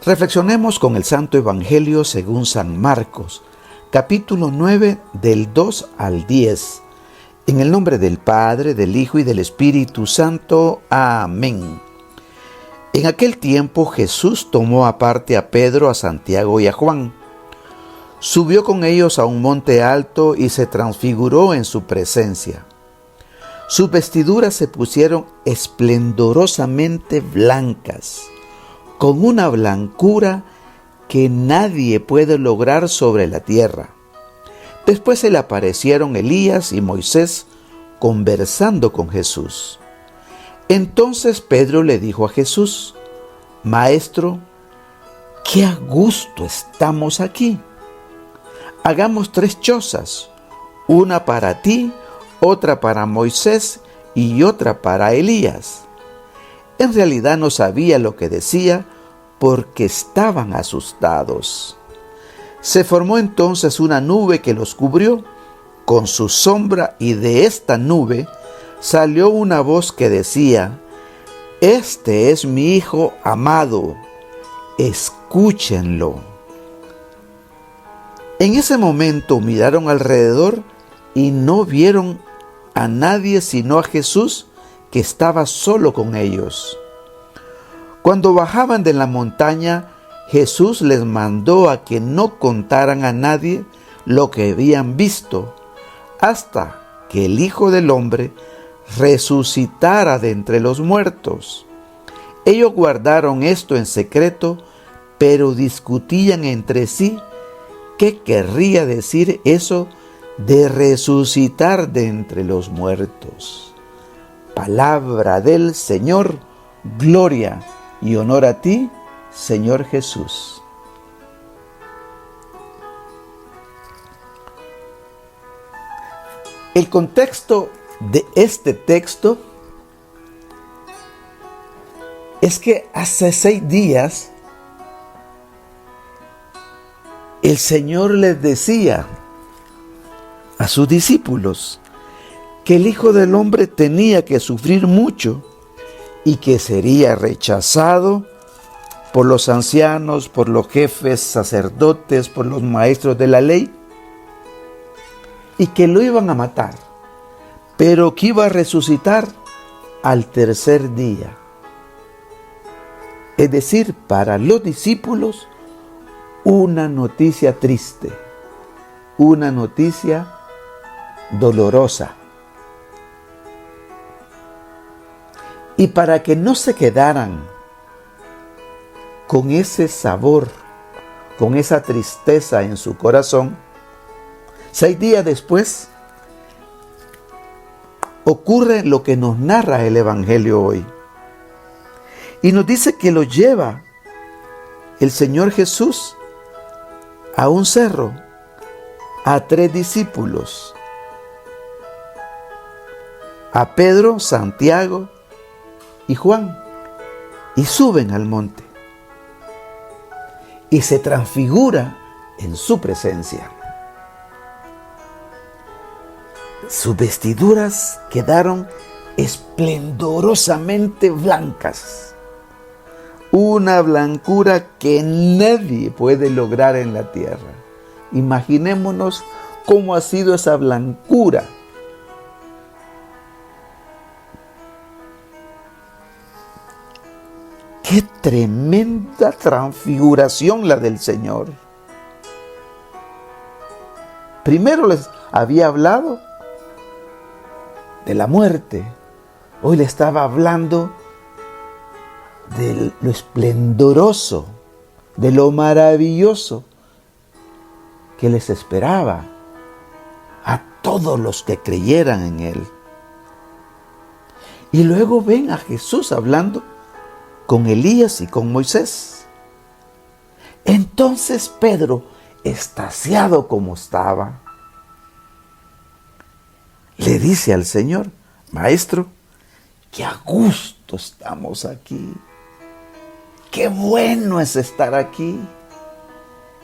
Reflexionemos con el Santo Evangelio según San Marcos, capítulo 9, del 2 al 10. En el nombre del Padre, del Hijo y del Espíritu Santo. Amén. En aquel tiempo Jesús tomó aparte a Pedro, a Santiago y a Juan. Subió con ellos a un monte alto y se transfiguró en su presencia. Sus vestiduras se pusieron esplendorosamente blancas, con una blancura que nadie puede lograr sobre la tierra. Después se le aparecieron Elías y Moisés conversando con Jesús. Entonces Pedro le dijo a Jesús: Maestro, qué a gusto estamos aquí. Hagamos 3 chozas, una para ti, otra para Moisés y otra para Elías. En realidad no sabía lo que decía porque estaban asustados. Se formó entonces una nube que los cubrió con su sombra, y de esta nube salió una voz que decía: Este es mi Hijo amado, escúchenlo. En ese momento miraron alrededor y no vieron a nadie sino a Jesús, que estaba solo con ellos. Cuando bajaban de la montaña, Jesús les mandó a que no contaran a nadie lo que habían visto, hasta que el Hijo del Hombre resucitara de entre los muertos. Ellos guardaron esto en secreto, pero discutían entre sí qué querría decir eso de resucitar de entre los muertos. Palabra del Señor. Gloria y honor a ti, Señor Jesús. El contexto de este texto es que hace 6 días el Señor les decía a sus discípulos que el Hijo del Hombre tenía que sufrir mucho y que sería rechazado por los ancianos, por los jefes sacerdotes, por los maestros de la ley, y que lo iban a matar, pero que iba a resucitar al 3er día. Es decir, para los discípulos, una noticia triste, una noticia dolorosa. Y para que no se quedaran con ese sabor, con esa tristeza en su corazón, 6 días después ocurre lo que nos narra el Evangelio hoy. Y nos dice que lo lleva el Señor Jesús a un cerro, a 3 discípulos, a Pedro, Santiago y Juan, y suben al monte y se transfigura en su presencia. Sus vestiduras quedaron esplendorosamente blancas, una blancura que nadie puede lograr en la tierra. Imaginémonos cómo ha sido esa blancura. ¡Qué tremenda transfiguración la del Señor! Primero les había hablado de la muerte. Hoy le estaba hablando de lo esplendoroso, de lo maravilloso que les esperaba a todos los que creyeran en Él. Y luego ven a Jesús hablando con Elías y con Moisés. Entonces Pedro, extasiado como estaba, le dice al Señor: Maestro, qué a gusto estamos aquí. Qué bueno es estar aquí.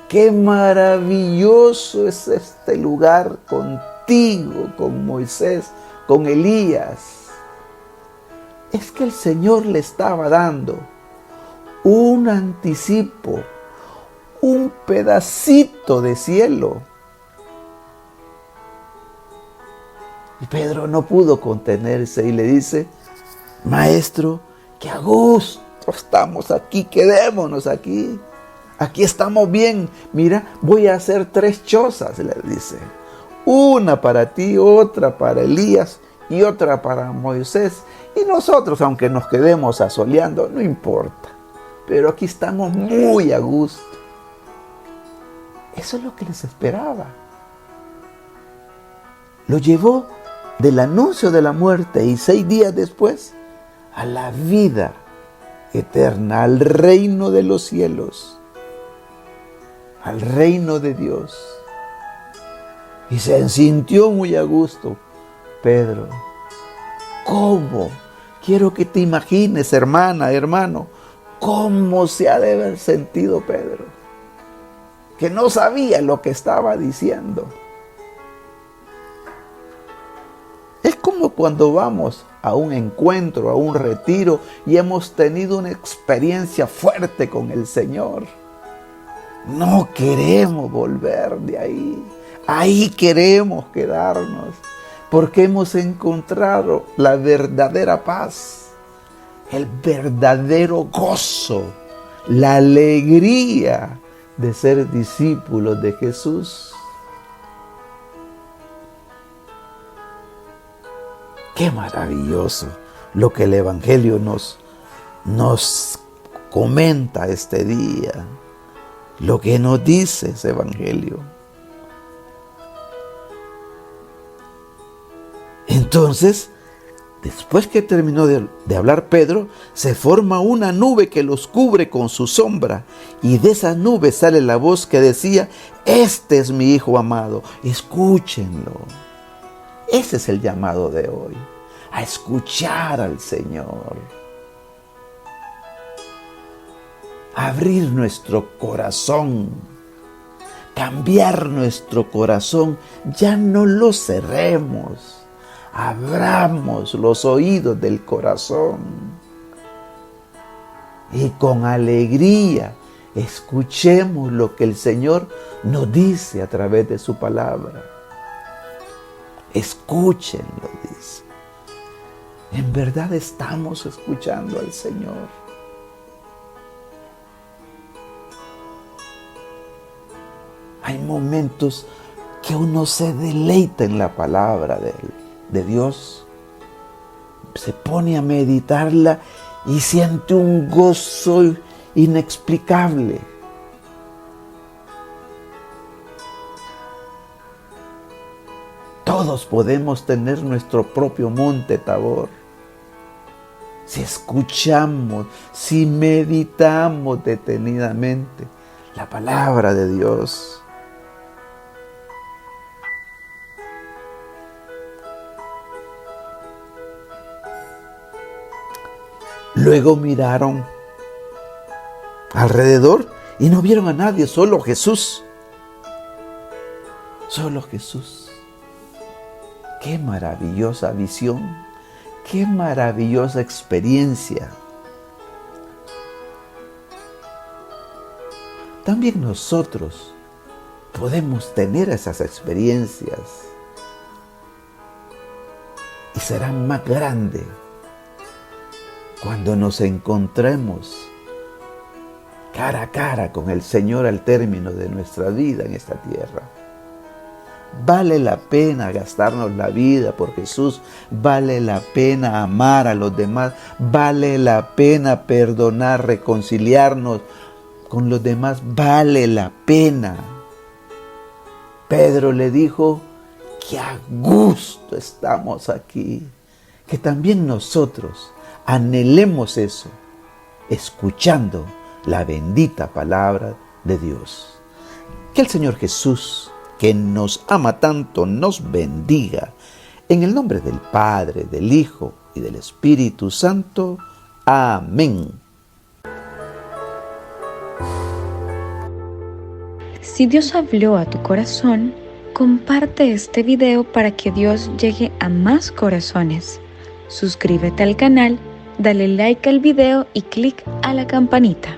Qué maravilloso es este lugar contigo, con Moisés, con Elías. Es que el Señor le estaba dando un anticipo, un pedacito de cielo. Y Pedro no pudo contenerse y le dice: Maestro, qué a gusto estamos aquí, quedémonos aquí. Aquí estamos bien. Mira, voy a hacer 3 chozas, le dice. Una para ti, otra para Elías y otra para Moisés. Y nosotros, aunque nos quedemos asoleando, no importa. Pero aquí estamos muy a gusto. Eso es lo que les esperaba. Lo llevó del anuncio de la muerte y 6 días después a la vida eterna, al reino de los cielos, al reino de Dios. Y se sintió muy a gusto. Pedro, ¿cómo? Quiero que te imagines, hermana, hermano, cómo se ha de haber sentido Pedro, que no sabía lo que estaba diciendo. Es como cuando vamos a un encuentro, a un retiro y hemos tenido una experiencia fuerte con el Señor. No queremos volver de ahí. Ahí queremos quedarnos porque hemos encontrado la verdadera paz, el verdadero gozo, la alegría de ser discípulos de Jesús. Qué maravilloso lo que el Evangelio nos comenta este día, lo que nos dice ese Evangelio. Entonces, después que terminó de hablar Pedro, se forma una nube que los cubre con su sombra, y de esa nube sale la voz que decía: este es mi Hijo amado, escúchenlo. Ese es el llamado de hoy, a escuchar al Señor. Abrir nuestro corazón, cambiar nuestro corazón, ya no lo cerremos. Abramos los oídos del corazón y con alegría escuchemos lo que el Señor nos dice a través de su palabra. Escúchenlo, dice. En verdad estamos escuchando al Señor. Hay momentos que uno se deleita en la palabra de Dios, se pone a meditarla y siente un gozo inexplicable. Todos podemos tener nuestro propio monte Tabor. Si escuchamos, si meditamos detenidamente la palabra de Dios. Luego miraron alrededor y no vieron a nadie, solo Jesús. Solo Jesús. Qué maravillosa visión, qué maravillosa experiencia. También nosotros podemos tener esas experiencias y serán más grandes cuando nos encontremos cara a cara con el Señor al término de nuestra vida en esta tierra. Vale la pena gastarnos la vida por Jesús, vale la pena amar a los demás, vale la pena perdonar, reconciliarnos con los demás, vale la pena. Pedro le dijo que a gusto estamos aquí, que también nosotros anhelemos eso, escuchando la bendita palabra de Dios. Que el Señor Jesús, que nos ama tanto, nos bendiga. En el nombre del Padre, del Hijo y del Espíritu Santo. Amén. Si Dios habló a tu corazón, comparte este video para que Dios llegue a más corazones. Suscríbete al canal, dale like al video y clic a la campanita.